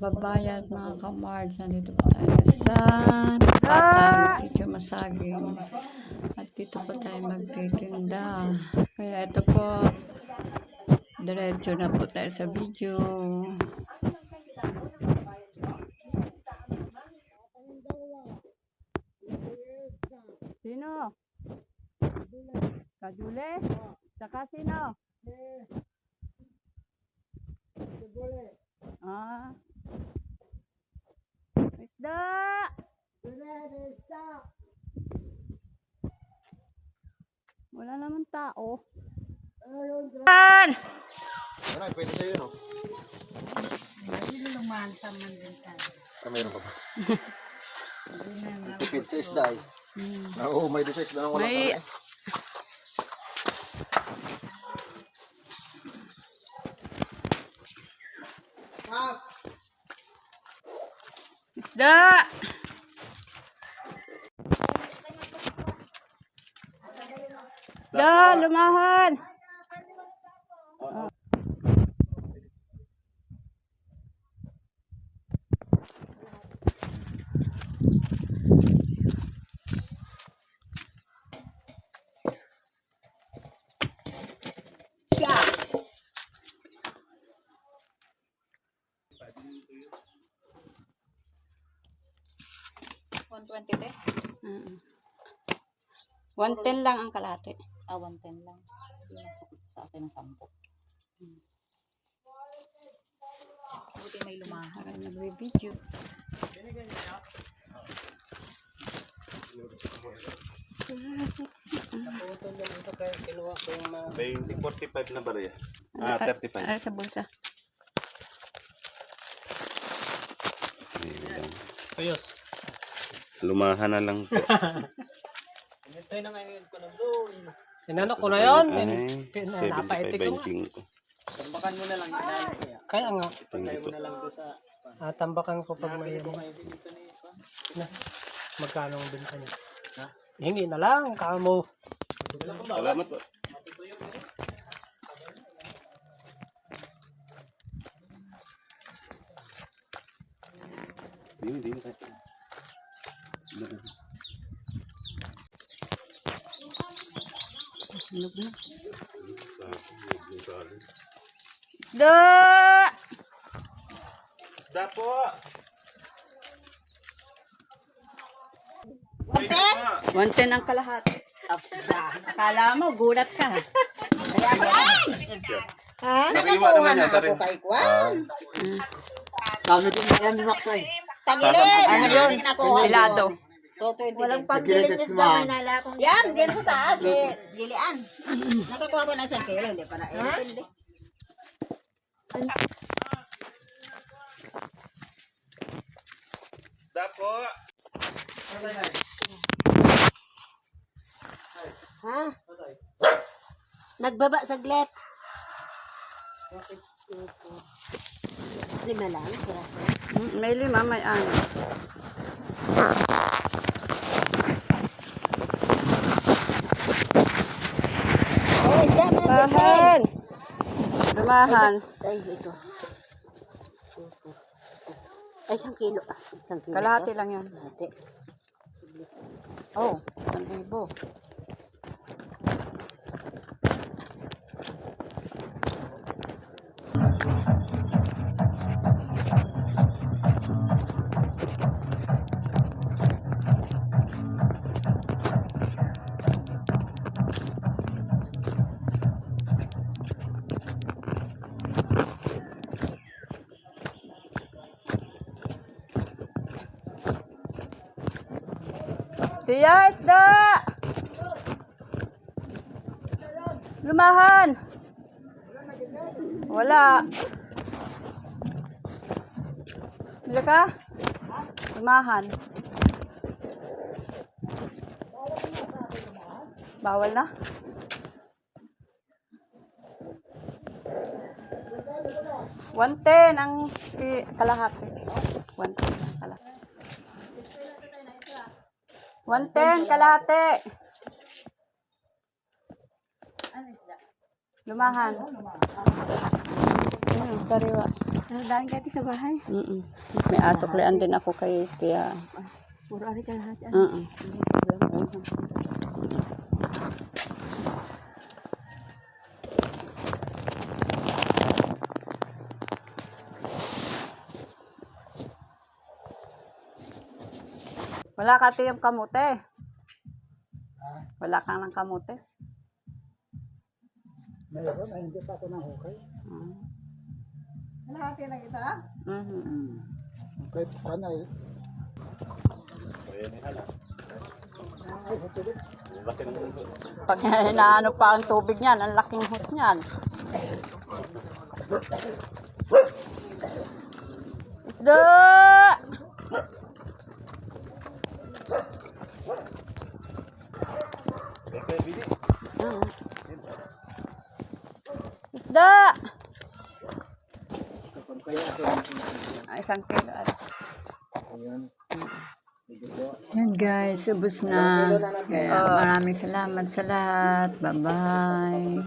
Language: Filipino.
kababayan, mga kamards, nandito po tayo sa Patang, Sitio Masaging. At dito po tayo magtitinda. Kaya ito po, diretso na po tayo sa video. Sino? Kajule? Saka sino? Ah. Isda! Wala naman tao. Ano? Pwede sa'yo, no? Hindi lumahan sa mandintan. Mayroon pa ba? Tipid sa isda eh. Oo, may doon sa isda na walang May... karne. Isda! Isda, lumahan! $120 110 lang ang kalate. 110 lang. Sa akin ng 10. Buti may lumahan. Para nag-video. May 45 na ba rin? 35. Ay, sa bulsa. Ayos. Lumahan na lang po. Inano ko na yun. Ay, Napaitik ko nga. 75 Tambakan mo na lang. Kaya nga. Pagkaya mo na lang doon sa... Tambakan ko pag may na. Magkano ang binta niya? Hingi na lang. Kamo. Salamat po. Hindi tayo. Sunog na. Isda! Isda po! 110 ang kalahati. Akala mo, gulat ka. Nakakuha na ako kay Kwan. Kami din na yan ni Maxay. Tagilid. Ano yun? Pilado. Walang pagbiling isda. May nala akong... Yan, diyan sa taas. Lilian. Nakakuha ko na 1 kilo. Hindi pa na intindi. Isda po! Ha? Nagbaba saglit. 5 lang. May 5, may 6. Lumahan! Lumahan. Ay, ito. Ay, 1 kilo. 1 kilo. Kalahati lang yan. Kalahati. Oh, 1,000. Tiya, isda! Lumahan! Wala. Bila ka? Lumahan. Bawal na? $110 ang kalahati. 110 ang kalahati. 110 kalahati. Lumahan. Sariwa. Dahil kayo sa bahay. May asuklian din ako kaya Puro ari ka lahat. Wala ka tiyong kamote. Wala kang ng kamote. Meron, ay hindi pa ako nahukay. Lahati na kita. Okay, paano eh? Pag hinaano pa ang tubig niyan, ang laking hot niyan. Isda! Isda! Ay, isang kilo. Yan guys, ubos na. Kaya maraming salamat sa lahat. Bye-bye.